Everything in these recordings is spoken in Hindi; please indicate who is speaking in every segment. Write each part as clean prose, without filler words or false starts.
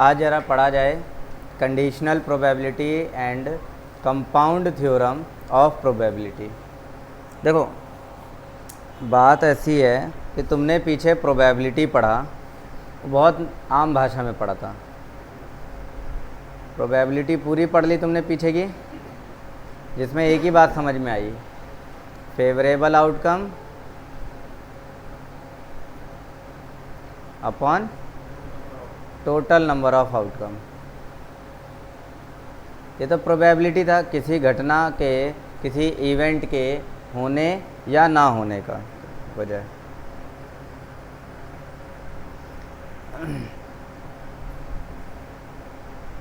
Speaker 1: आज ज़रा पढ़ा जाए conditional probability and compound theorem of probability. देखो बात ऐसी है कि तुमने पीछे प्रोबेबिलिटी पढ़ा, बहुत आम भाषा में पढ़ा था। प्रोबेबिलिटी पूरी पढ़ ली तुमने पीछे की, जिसमें एक ही बात समझ में आई, favourable outcome upon total number of outcome. ये तो प्रोबेबिलिटी था किसी घटना के, किसी इवेंट के होने या ना होने का वजह।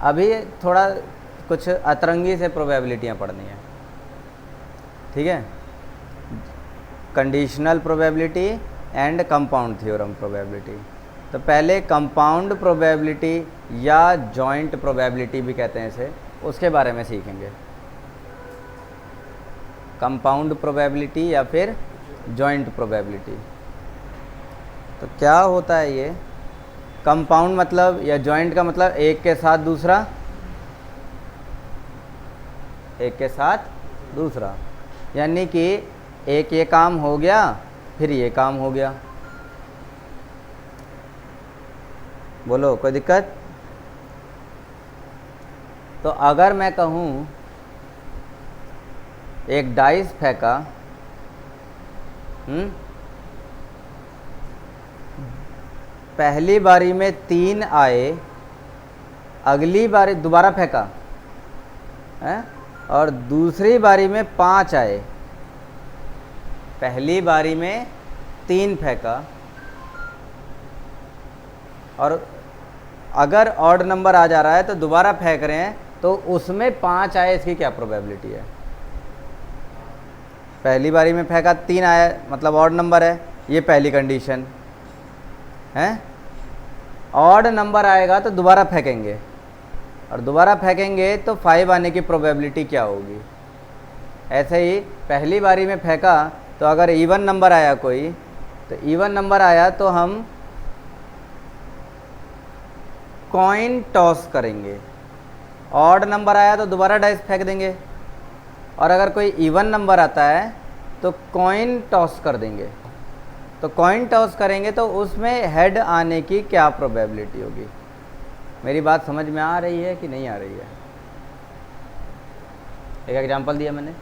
Speaker 1: अभी थोड़ा कुछ अतरंगी से प्रोबेबिलिटियाँ पढ़नी है, ठीक है। Conditional probability and compound theorem probability. तो पहले कंपाउंड प्रोबेबिलिटी या जॉइंट प्रोबेबिलिटी भी कहते हैं इसे, उसके बारे में सीखेंगे। कंपाउंड प्रोबेबिलिटी या फिर जॉइंट प्रोबेबिलिटी। तो क्या होता है ये कंपाउंड मतलब, या जॉइंट का मतलब एक के साथ दूसरा, एक के साथ दूसरा, यानी कि एक ये काम हो गया फिर ये काम हो गया। बोलो कोई दिक्कत? तो अगर मैं कहूँ एक डाइस फेंका, पहली बारी में 3 आए, अगली बारी दोबारा फेंका है, और दूसरी बारी में 5 आए। पहली बारी में 3 फेंका और अगर ऑड नंबर आ जा रहा है तो दोबारा फेंक रहे हैं, तो उसमें 5 आए, इसकी क्या प्रोबेबिलिटी है? पहली बारी में फेंका 3 आया, मतलब ऑड नंबर है, ये पहली कंडीशन है। ऑड नंबर आएगा तो दोबारा फेंकेंगे, और दोबारा फेंकेंगे तो 5 आने की प्रोबेबिलिटी क्या होगी? ऐसे ही पहली बारी में फेंका तो अगर इवन नंबर आया कोई, तो इवन नंबर आया तो हम कॉइन टॉस करेंगे। ऑड नंबर आया तो दोबारा डाइस फेंक देंगे, और अगर कोई इवन नंबर आता है तो कॉइन टॉस कर देंगे। तो कॉइन टॉस करेंगे तो उसमें हेड आने की क्या प्रोबेबिलिटी होगी? मेरी बात समझ में आ रही है कि नहीं आ रही है? एक एग्जांपल दिया मैंने,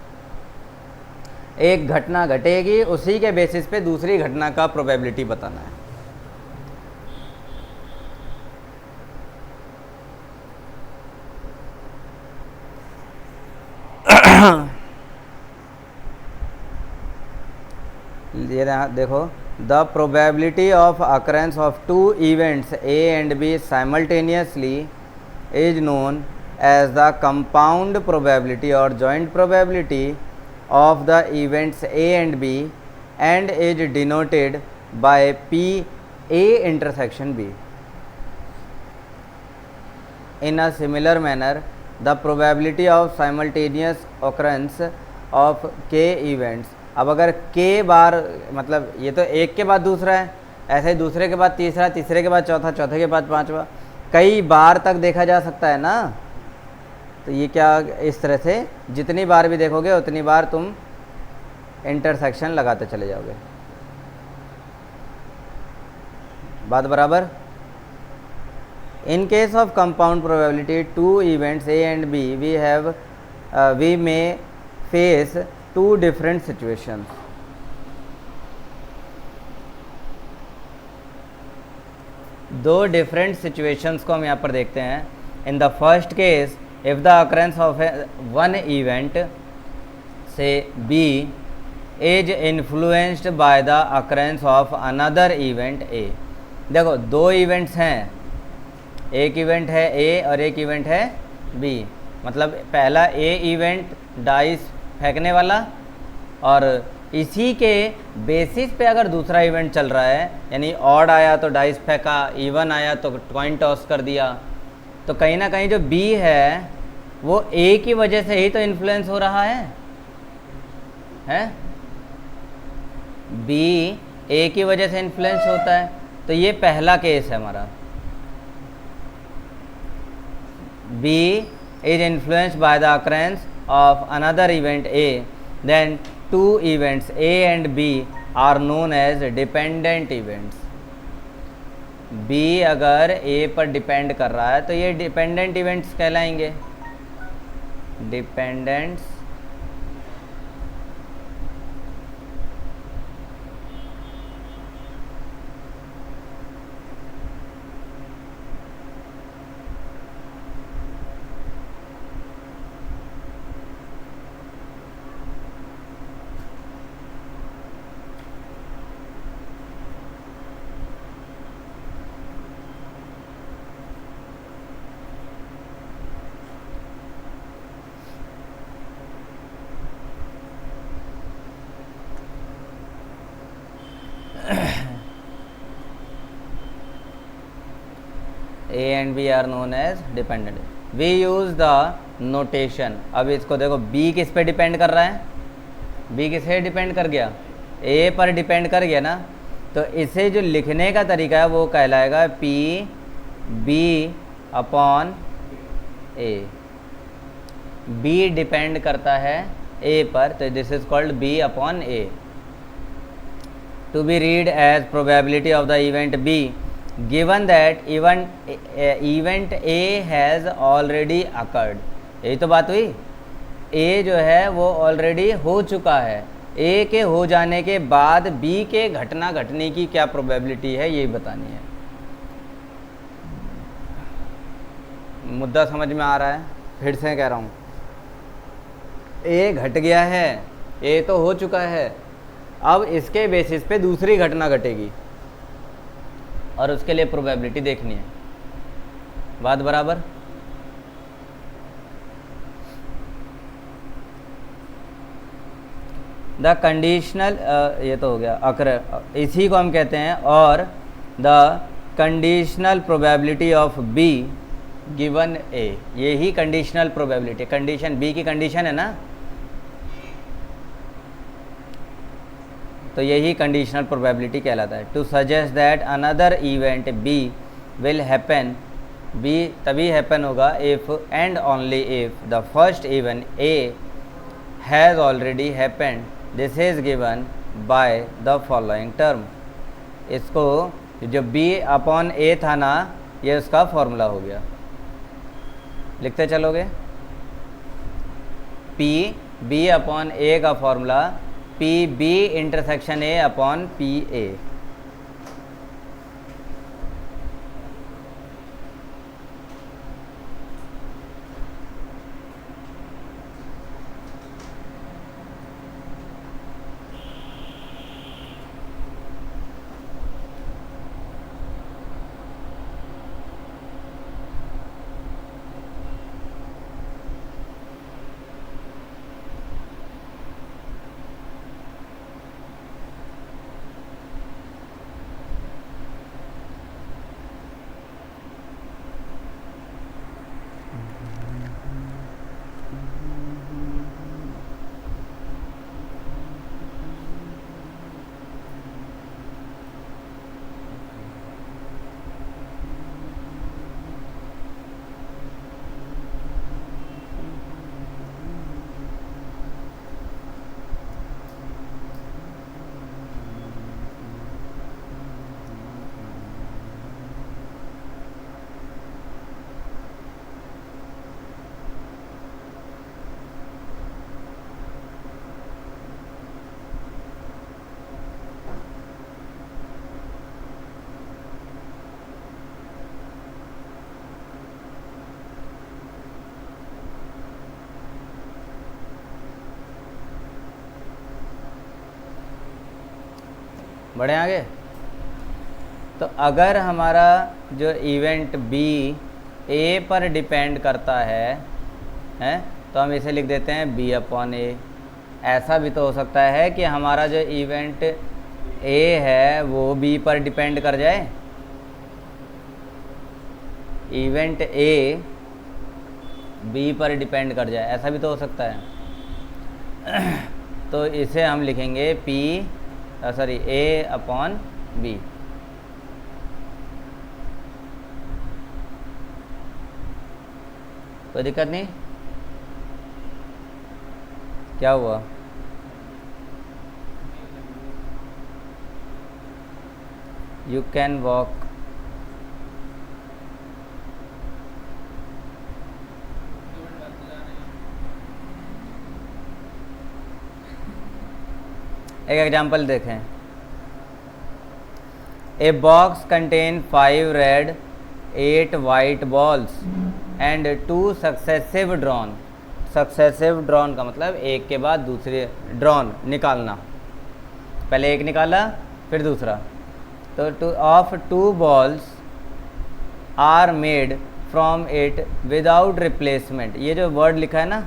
Speaker 1: एक घटना घटेगी, उसी के बेसिस पे दूसरी घटना का प्रोबेबिलिटी बताना है। ये देखो, the probability of occurrence of 2 events A and B simultaneously is known as the compound probability or joint probability of the events A and B and is denoted by P A intersection B. In a similar manner, the probability of simultaneous occurrence of K events, अब अगर k बार, मतलब ये तो एक के बाद दूसरा है, ऐसे ही दूसरे के बाद तीसरा, तीसरे के बाद चौथा, चौथे के बाद पांचवा, कई बार तक देखा जा सकता है ना। तो ये क्या, इस तरह से जितनी बार भी देखोगे उतनी बार तुम इंटरसेक्शन लगाते चले जाओगे। बात बराबर? In case of compound probability 2 events A and B, we may face 2 different situations. दो डिफरेंट सिचुएशंस को हम यहाँ पर देखते हैं। In the first case, if the occurrence of one event से B is influenced by the occurrence of another event A। देखो 2 इवेंट्स हैं, एक इवेंट है A और एक इवेंट है B। मतलब पहला A इवेंट डाइस फेंकने वाला, और इसी के बेसिस पे अगर दूसरा इवेंट चल रहा है, यानी ऑड आया तो डाइस फेंका, इवन आया तो कॉइन टॉस कर दिया, तो कहीं ना कहीं जो B है वो A की वजह से ही तो इन्फ्लुएंस हो रहा है। B A की वजह से इन्फ्लुएंस होता है। तो ये पहला केस है हमारा। B is influenced by the occurrence of another event A, then two events A and B are known as dependent events. B अगर A पर डिपेंड कर रहा है तो ये डिपेंडेंट इवेंट्स कहलाएंगे. Dependents A and B are known as dependent. We use the notation. अब इसको देखो, B किस पे डिपेंड कर रहा है? B किस पे डिपेंड कर गया? A पर डिपेंड कर गया ना. तो इसे जो लिखने का तरीका है वो कहलाएगा P B upon A. B depend करता है A पर, तो this is called B upon A. To be read as probability of the event B, given that event A has already occurred. यही तो बात हुई. A जो है वो ऑलरेडी हो चुका है. A के हो जाने के बाद B के घटना घटने की क्या प्रोबेबिलिटी है ये बतानी है. मुद्दा समझ में आ रहा है? फिर से कह रहा हूँ, A घट गया है, A तो हो चुका है. अब इसके बेसिस पे दूसरी घटना घटेगी और उसके लिए प्रोबेबिलिटी देखनी है. बात बराबर? द कंडीशनल, ये तो हो गया अकर, इसी को हम कहते हैं. और the conditional probability of B given A, ये ही कंडीशनल प्रोबेबिलिटी, कंडीशन बी की कंडीशन है ना, तो यही कंडीशनल प्रोबेबिलिटी कहलाता है. To suggest that another event B will happen, B तभी हैपन होगा if and only if the first event A has already happened. This is given by the following term. इसको जो बी अपॉन ए था ना, ये उसका फॉर्मूला हो गया. लिखते चलोगे. पी बी अपॉन ए का formula P B intersection A upon P A. बढ़े आगे. तो अगर हमारा जो इवेंट बी ए पर डिपेंड करता है तो हम इसे लिख देते हैं बी अपॉन ए. ऐसा भी तो हो सकता है कि हमारा जो इवेंट ए है वो बी पर डिपेंड कर जाए. इवेंट ए बी पर डिपेंड कर जाए, ऐसा भी तो हो सकता है. तो इसे हम लिखेंगे पी सॉरी ए अपॉन बी. कोई दिक्कत नहीं? क्या हुआ? You can walk. एक एग्जांपल देखें। A box contain 5 red 8 white balls and 2 successive drawn. Successive drawn का मतलब एक के बाद दूसरे ड्रॉन निकालना, पहले एक निकाला फिर दूसरा। तो of 2 balls are made from it without replacement. ये जो वर्ड लिखा है ना,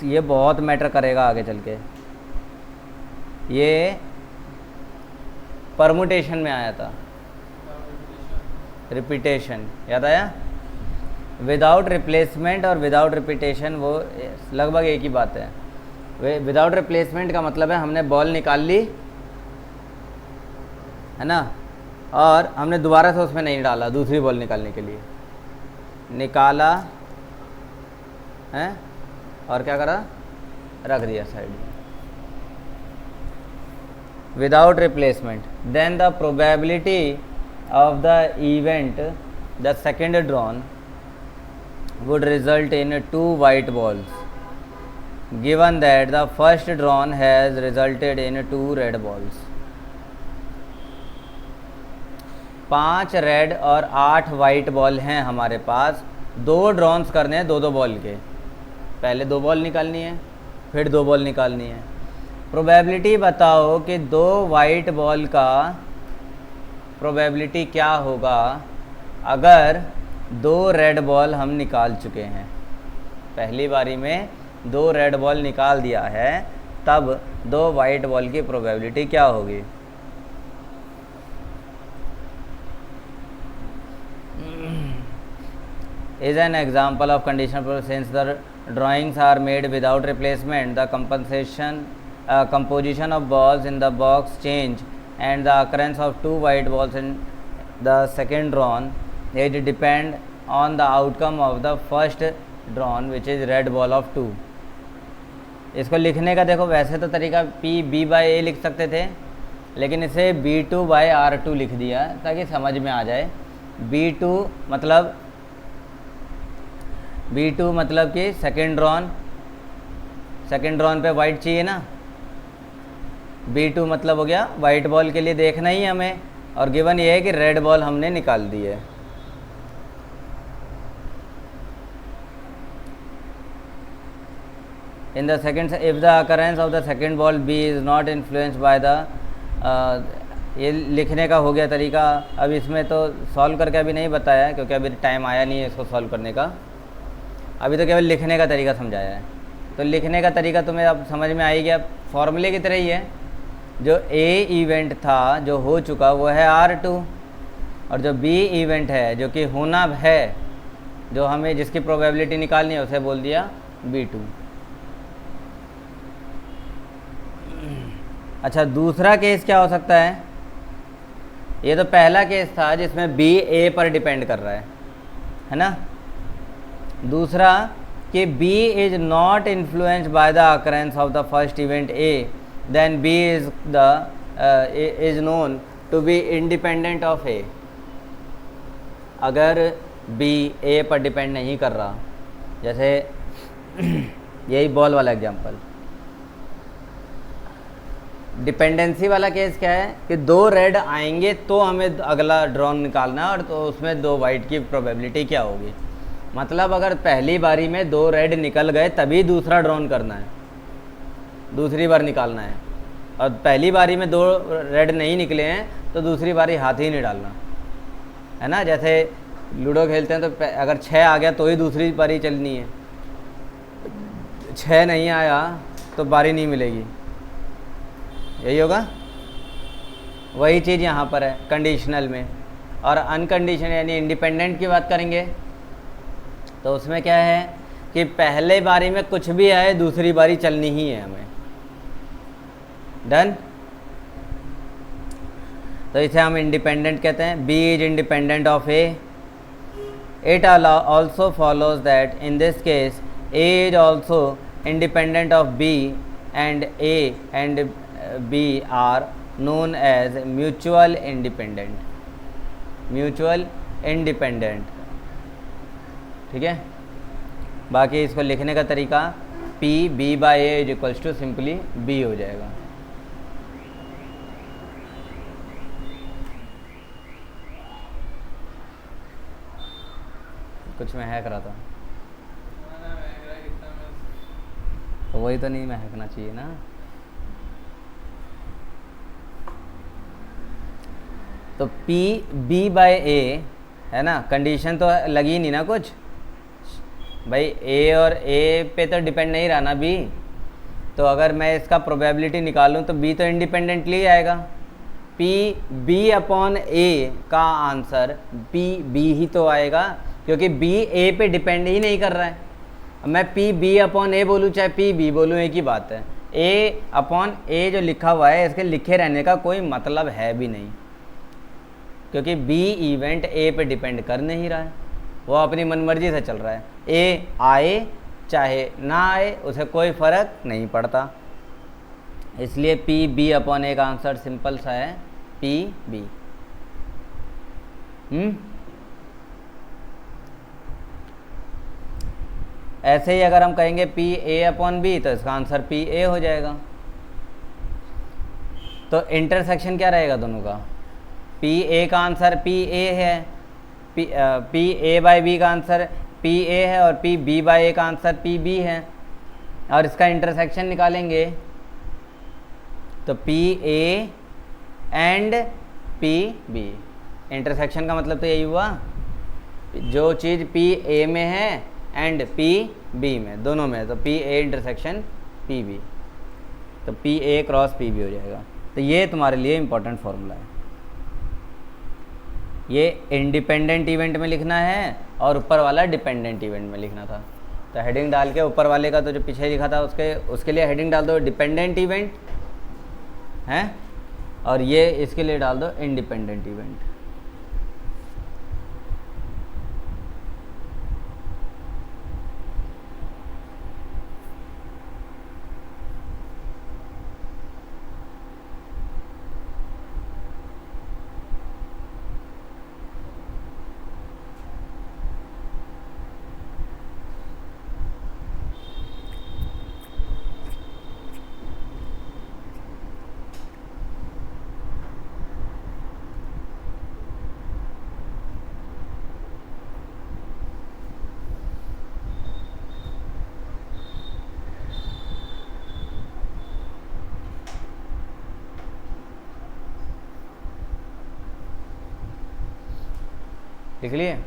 Speaker 1: ये बहुत मैटर करेगा आगे चल के। ये परमुटेशन में आया था, रिपीटेशन याद आया? विदाउट रिप्लेसमेंट और विदाउट रिपीटेशन वो लगभग एक ही बात है। विदाउट रिप्लेसमेंट का मतलब है हमने बॉल निकाल ली है ना, और हमने दोबारा से उसमें नहीं डाला दूसरी बॉल निकालने के लिए, निकाला है और क्या करा, रख दिया साइड में। Without replacement, then the probability of the event, the second drawn, would result in 2 white balls, given that the first drawn has resulted in 2 red balls. 5 red और 8 वाइट बॉल हैं हमारे पास। 2 ड्रॉन्स करने हैं 2-2 बॉल के, पहले 2 बॉल निकालनी है फिर 2 बॉल निकालनी है। प्रोबेबिलिटी बताओ कि 2 वाइट बॉल का प्रोबेबिलिटी क्या होगा अगर 2 रेड बॉल हम निकाल चुके हैं। पहली बारी में 2 रेड बॉल निकाल दिया है, तब 2 वाइट बॉल की प्रोबेबिलिटी क्या होगी? Is an example of conditional since the drawings are made without replacement, the composition of balls in the box change and the occurrence of 2 white balls in the second drawn, it depend on the outcome of the first drawn, which is red ball of 2. इसको लिखने का देखो, वैसे तो तरीका B/A लिख सकते थे, लेकिन इसे B2/R2 लिख दिया ताकि समझ में आ जाए। B2 मतलब कि सेकेंड ड्रॉन पे वाइट चाहिए ना, B2 मतलब हो गया वाइट बॉल के लिए देखना ही हमें, और गिवन ये है कि रेड बॉल हमने निकाल दी है। In the second, if the occurrence of the second ball B is not influenced by the, ये लिखने का हो गया तरीका। अब इसमें तो सॉल्व करके अभी नहीं बताया क्योंकि अभी टाइम आया नहीं है इसको सॉल्व करने का, अभी तो केवल लिखने का तरीका समझाया है। तो लिखने का तरीका तुम्हें अब समझ में आ ही गया, फॉर्मूले की तरह ही है। जो A इवेंट था जो हो चुका वो है R2, और जो B इवेंट है जो कि होना है, जो हमें जिसकी प्रोबेबिलिटी निकालनी है, उसे बोल दिया B2। अच्छा, दूसरा केस क्या हो सकता है? ये तो पहला केस था जिसमें B A पर डिपेंड कर रहा है ना। दूसरा कि B is not influenced by the occurrence of the first event A, then B is known to be independent of A। अगर B A पर डिपेंड नहीं कर रहा, जैसे यही बॉल वाला एग्जांपल, डिपेंडेंसी वाला केस क्या है कि 2 रेड आएंगे तो हमें अगला ड्रॉन निकालना है, और तो उसमें 2 वाइट की प्रोबेबिलिटी क्या होगी। मतलब अगर पहली बारी में 2 रेड निकल गए तभी दूसरा ड्रॉन करना है, दूसरी बार निकालना है, और पहली बारी में 2 रेड नहीं निकले हैं तो दूसरी बारी हाथ ही नहीं डालना है ना। जैसे लूडो खेलते हैं तो अगर 6 आ गया तो ही दूसरी बारी चलनी है, 6 नहीं आया तो बारी नहीं मिलेगी, यही होगा। वही चीज़ यहाँ पर है कंडीशनल में। और अनकंडीशनल यानी इंडिपेंडेंट की बात करेंगे तो उसमें क्या है कि पहले बारी में कुछ भी आए दूसरी बारी चलनी ही है हमें। डन। तो इसे हम इंडिपेंडेंट कहते हैं। B is independent of A, It also follows that in this case A is also independent of B and A and B are known as mutual independent. Mutual independent, ठीक है। बाकी इसको लिखने का तरीका P B by A is equals to simply B हो जाएगा। कुछ मैं हैक रहा था, तो वही तो नहीं महकना चाहिए ना। तो पी बी बाय ए है ना, कंडीशन तो लगी नहीं ना कुछ भाई, ए और ए पे तो डिपेंड नहीं रहा ना बी। तो अगर मैं इसका प्रोबेबिलिटी निकालूं तो बी तो इंडिपेंडेंटली आएगा। पी बी अपॉन ए का आंसर पी बी ही तो आएगा, क्योंकि बी ए पे डिपेंड ही नहीं कर रहा है। मैं पी बी अपॉन ए बोलूँ चाहे पी बी बोलूँ एक ही बात है। ए अपॉन ए जो लिखा हुआ है इसके लिखे रहने का कोई मतलब है भी नहीं, क्योंकि बी इवेंट ए पे डिपेंड कर नहीं रहा है, वो अपनी मनमर्जी से चल रहा है। ए आए चाहे ना आए उसे कोई फ़र्क नहीं पड़ता, इसलिए पी बी अपॉन ए का आंसर सिंपल सा है पी बी। ऐसे ही अगर हम कहेंगे पी ए अपॉन बी तो इसका आंसर पी ए हो जाएगा। तो इंटरसेक्शन क्या रहेगा दोनों का, पी ए का आंसर पी ए है, पी ए बाई बी का आंसर पी ए है, और पी बी बाई ए का आंसर पी बी है। और इसका इंटरसेक्शन निकालेंगे तो P A and P B. Intersection का मतलब तो यही हुआ, जो चीज़ पी ए में है एंड पी बी में, दोनों में, तो P A intersection P B, तो P A cross P B हो जाएगा। तो ये तुम्हारे लिए इम्पोर्टेंट फॉर्मूला है। ये इंडिपेंडेंट इवेंट में लिखना है और ऊपर वाला डिपेंडेंट इवेंट में लिखना था। तो हेडिंग डाल के ऊपर वाले का तो जो पीछे लिखा था उसके लिए हेडिंग डाल दो डिपेंडेंट इवेंट है, और ये इसके लिए डाल दो इंडिपेंडेंट इवेंट। लिख लिए?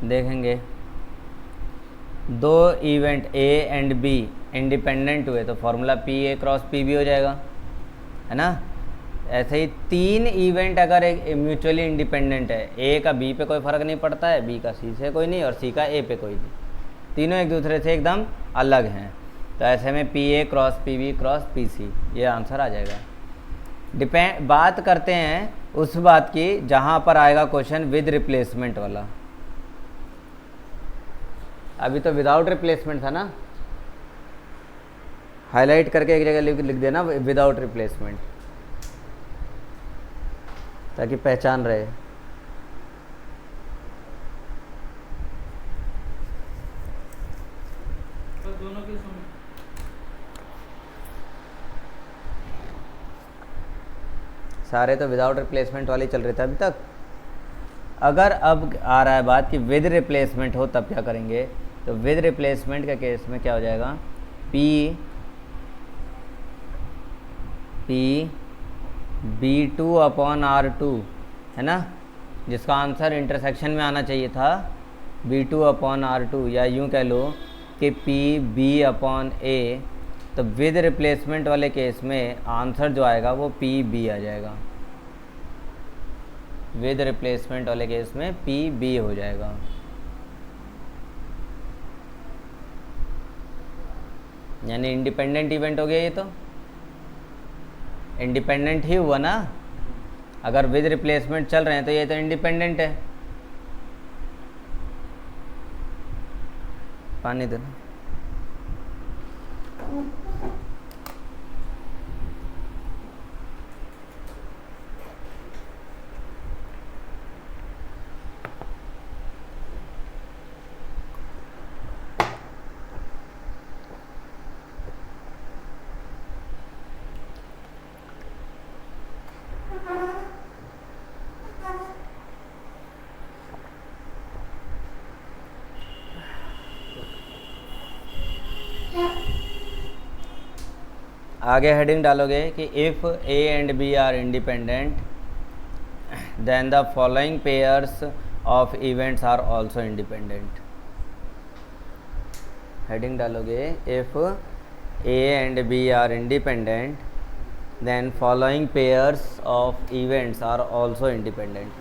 Speaker 1: देखेंगे दो event A and B independent हुए तो formula P A cross P B हो जाएगा, है ना। ऐसे ही तीन इवेंट अगर एक म्यूचुअली इंडिपेंडेंट है, ए का बी पे कोई फ़र्क नहीं पड़ता है, बी का सी से कोई नहीं, और सी का ए पे कोई नहीं, तीनों एक दूसरे से एकदम अलग हैं, तो ऐसे में P A cross P B cross P C ये आंसर आ जाएगा। बात करते हैं उस बात की जहाँ पर आएगा क्वेश्चन विद रिप्लेसमेंट वाला। अभी तो विदाउट रिप्लेसमेंट था ना, हाईलाइट करके एक जगह लिख देना विदाउट रिप्लेसमेंट, ताकि पहचान रहे।
Speaker 2: तो दोनों की सुन,
Speaker 1: सारे तो विदाउट रिप्लेसमेंट वाले चल रहे थे अभी तक। अगर अब आ रहा है बात कि विद रिप्लेसमेंट हो तब क्या करेंगे, तो विद रिप्लेसमेंट के केस में क्या हो जाएगा, P B two upon R two, है ना, जिसका आंसर इंटरसेक्शन में आना चाहिए था B2/R2, या यूँ कह लो कि PB/A, तो विद रिप्लेसमेंट वाले केस में आंसर जो आएगा वो PB आ जाएगा। विद रिप्लेसमेंट वाले केस में PB हो जाएगा। यानी इंडिपेंडेंट इवेंट हो गया ये, तो इंडिपेंडेंट ही हुआ ना। अगर विद रिप्लेसमेंट चल रहे हैं तो ये तो इंडिपेंडेंट है। पानी दो। आगे हेडिंग डालोगे कि if A and B are independent then the following pairs of events are also independent. Heading डालोगे if A and B are independent then following pairs of events are also independent.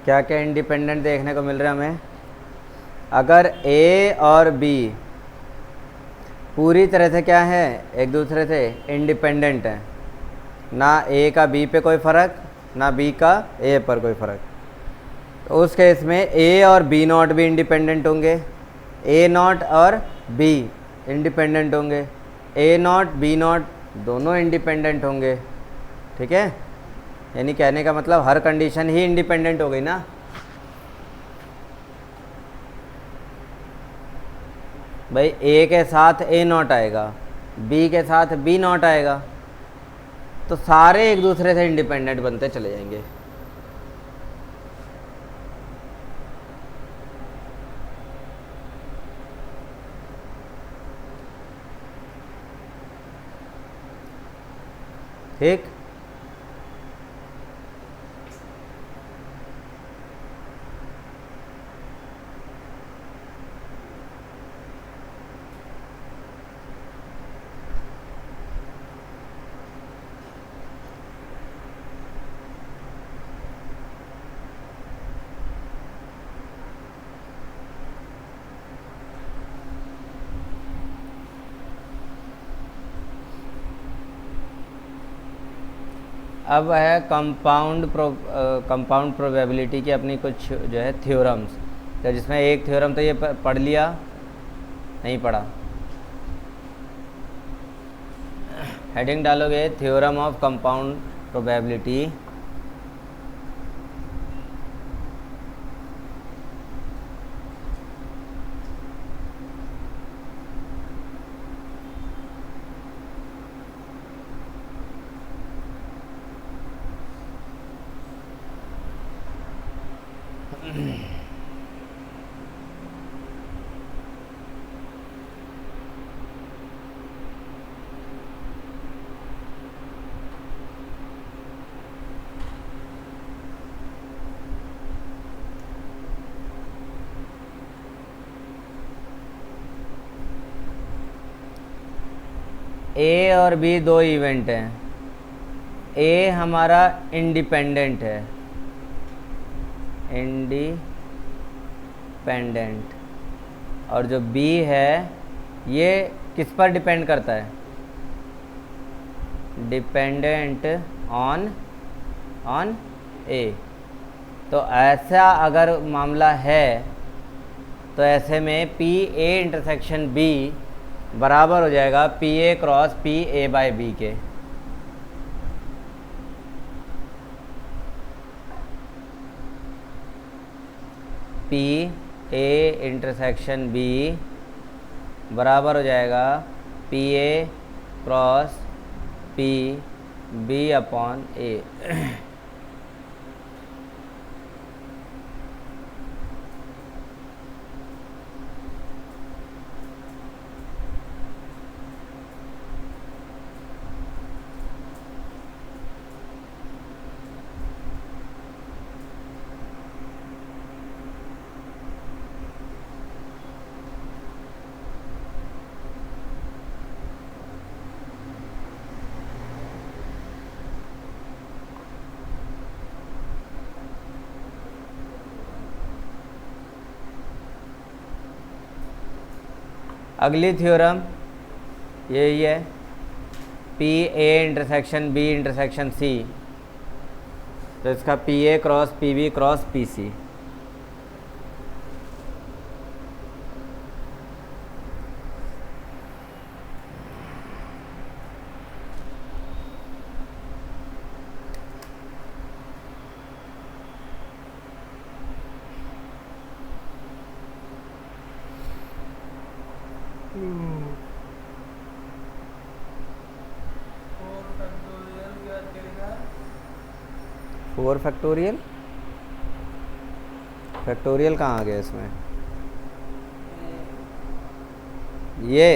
Speaker 1: क्या क्या इंडिपेंडेंट देखने को मिल रहा है हमें? अगर A और B पूरी तरह से क्या है, एक दूसरे से इंडिपेंडेंट है, ना A का B पे कोई फ़र्क, ना B का A पर कोई फ़र्क, तो उस केस में A और B नॉट भी इंडिपेंडेंट होंगे, A नॉट और B इंडिपेंडेंट होंगे, A नॉट B नॉट दोनों इंडिपेंडेंट होंगे। ठीक है, यानी कहने का मतलब हर कंडीशन ही इंडिपेंडेंट हो गई ना। भाई A के साथ A नॉट आएगा, B के साथ B नॉट आएगा, तो सारे एक दूसरे से इंडिपेंडेंट बनते चले जाएंगे। ठीक, अब है कंपाउंड प्रोबेबिलिटी की अपनी कुछ जो है थ्योरम्स, तो जिसमें एक थ्योरम तो ये पढ़ लिया, नहीं पढ़ा। हेडिंग डालोगे थ्योरम ऑफ कंपाउंड प्रोबेबिलिटी। ए और बी दो इवेंट हैं, ए हमारा इंडिपेंडेंट है, इंडिपेंडेंट, और जो बी है ये किस पर डिपेंड करता है? डिपेंडेंट ऑन ए। तो ऐसा अगर मामला है तो ऐसे में पी ए इंटरसेक्शन बी बराबर हो जाएगा P A cross P A by B के। पी ए इंटरसेक्शन बी बराबर हो जाएगा P A cross P B upon A. अगली थ्योरम यही है, P A intersection B intersection C, तो इसका P A cross P B cross P C. Four factorial, factorial कहाँ आ गया इसमें? ये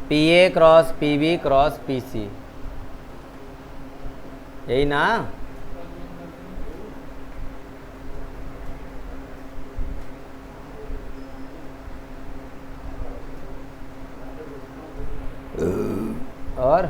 Speaker 1: P A cross P B cross P C, यही ना? और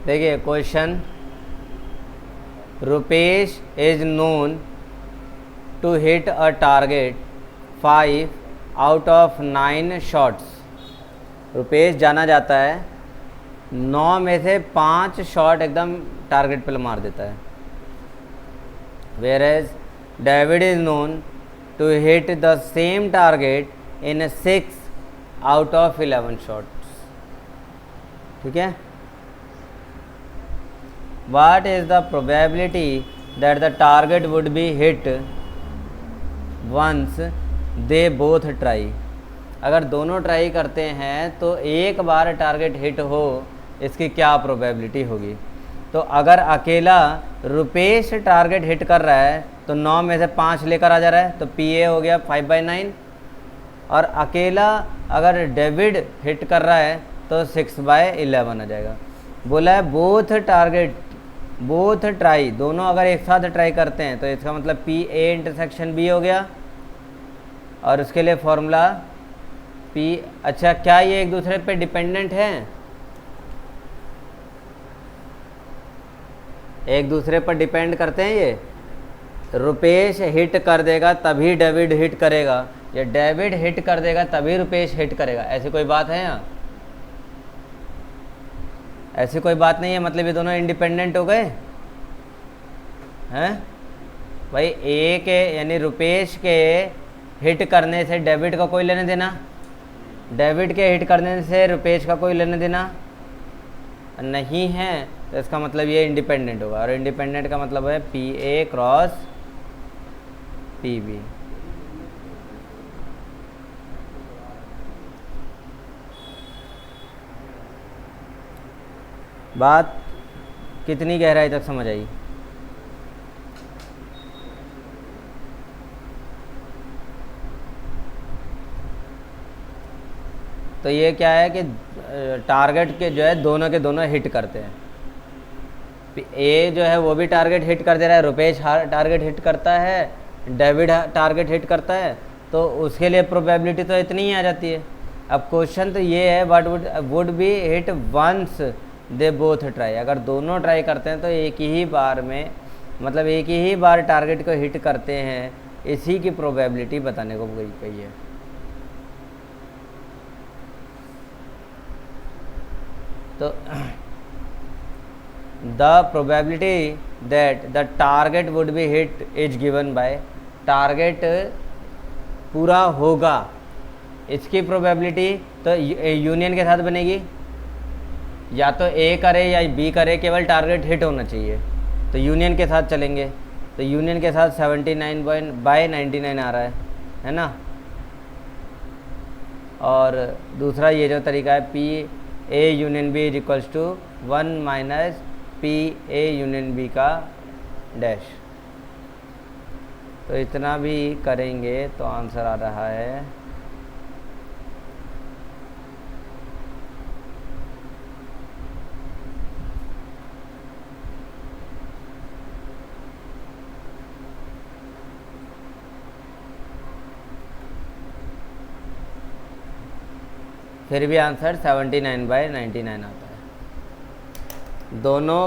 Speaker 1: देखिए question, Rupesh is known to hit a target 5 out of 9 shots. Rupesh जाना जाता है 9 में से 5 शॉट एकदम टारगेट पे मार देता है। Whereas David is known to hit the same target in 6 out of 11 shots. ठीक है, what is the probability that the target would be hit once they both try? अगर दोनों ट्राई करते हैं तो एक बार टारगेट हिट हो, इसकी क्या प्रोबेबिलिटी होगी? तो अगर अकेला रुपेश टारगेट हिट कर रहा है तो 9 में से 5 लेकर आ जा रहा है, तो पी ए हो गया 5/9। और अकेला अगर डेविड हिट कर रहा है तो 6/11 आ जाएगा। बोला है बोथ टारगेट बोथ ट्राई, दोनों अगर एक साथ ट्राई करते हैं तो इसका मतलब पी ए इंटरसेक्शन बी हो गया। और उसके लिए फॉर्मूला पी, अच्छा क्या ये एक दूसरे पे डिपेंडेंट हैं? एक दूसरे पर डिपेंड करते हैं ये? रुपेश हिट कर देगा तभी डेविड हिट करेगा, या डेविड हिट कर देगा तभी रुपेश हिट करेगा? ऐसी कोई बात है यहाँ? ऐसी कोई बात नहीं है, मतलब ये दोनों इंडिपेंडेंट हो गए हैं भाई। ए के यानी रुपेश के हिट करने से डेविड का कोई लेने देना, डेविड के हिट करने से रुपेश का कोई लेने देना नहीं है, तो इसका मतलब ये इंडिपेंडेंट होगा। और इंडिपेंडेंट का मतलब है P A cross P B. बात कितनी गहराई तक समझ आई? तो ये क्या है कि टारगेट के जो है दोनों के दोनों हिट करते हैं। ए जो है वो भी टारगेट हिट कर दे रहा है, रुपेश टारगेट हिट करता है, डेविड टारगेट हिट करता है तो उसके लिए प्रोबेबिलिटी तो इतनी ही आ जाती है। अब क्वेश्चन तो ये है what would be hit once they both try, अगर दोनों ट्राई करते हैं तो एक ही बार में, मतलब एक ही बार टारगेट को हिट करते हैं, इसी की प्रोबेबिलिटी बताने को कही है। तो the probability that the target would be hit is given by, target पूरा होगा इसकी प्रोबेबिलिटी तो यूनियन के साथ बनेगी, या तो ए करे या बी करे, केवल टारगेट हिट होना चाहिए, तो यूनियन के साथ चलेंगे। तो यूनियन के साथ 79/99 आ रहा है ना। और दूसरा ये जो तरीका है P A union B is equals to 1 minus P A union B का डैश। तो इतना भी करेंगे तो आंसर आ रहा है फिर भी आंसर 79/99 आता है। दोनों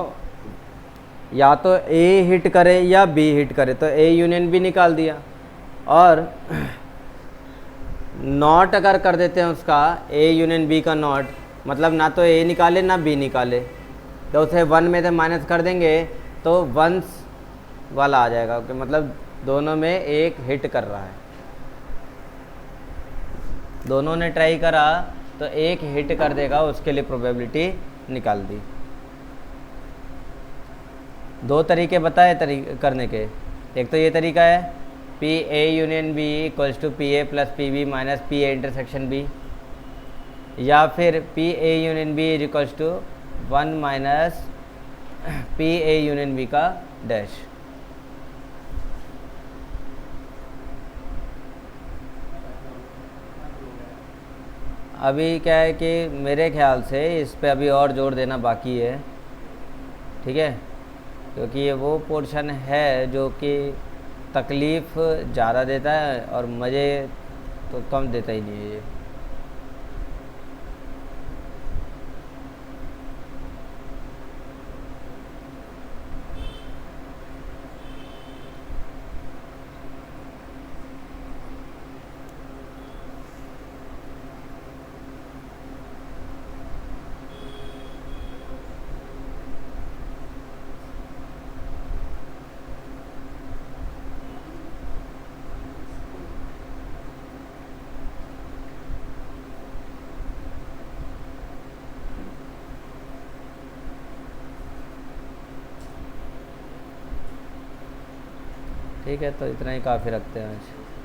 Speaker 1: या तो ए हिट करे या बी हिट करे, तो ए यूनियन बी निकाल दिया, और नॉट अगर कर देते हैं उसका ए यूनियन बी का नॉट, मतलब ना तो ए निकाले ना बी निकाले, तो उसे 1 में से माइनस कर देंगे तो वंस वाला आ जाएगा। ओके, मतलब दोनों में एक हिट कर रहा है, दोनों ने ट्राई करा तो एक हिट कर देगा, उसके लिए प्रोबेबिलिटी निकाल दी। दो तरीके बताए करने के, एक तो ये तरीका है P A union B equals to P A plus P B minus P A intersection B, या फिर P A union B is equals to 1 minus P A union B का डैश। अभी क्या है कि मेरे ख्याल से इस पे अभी और जोर देना बाकी है, ठीक है, क्योंकि ये वो पोर्शन है जो कि तकलीफ़ ज़्यादा देता है और मज़े तो कम देता ही नहीं है ये। ठीक है, तो इतना ही काफ़ी रखते हैं आज।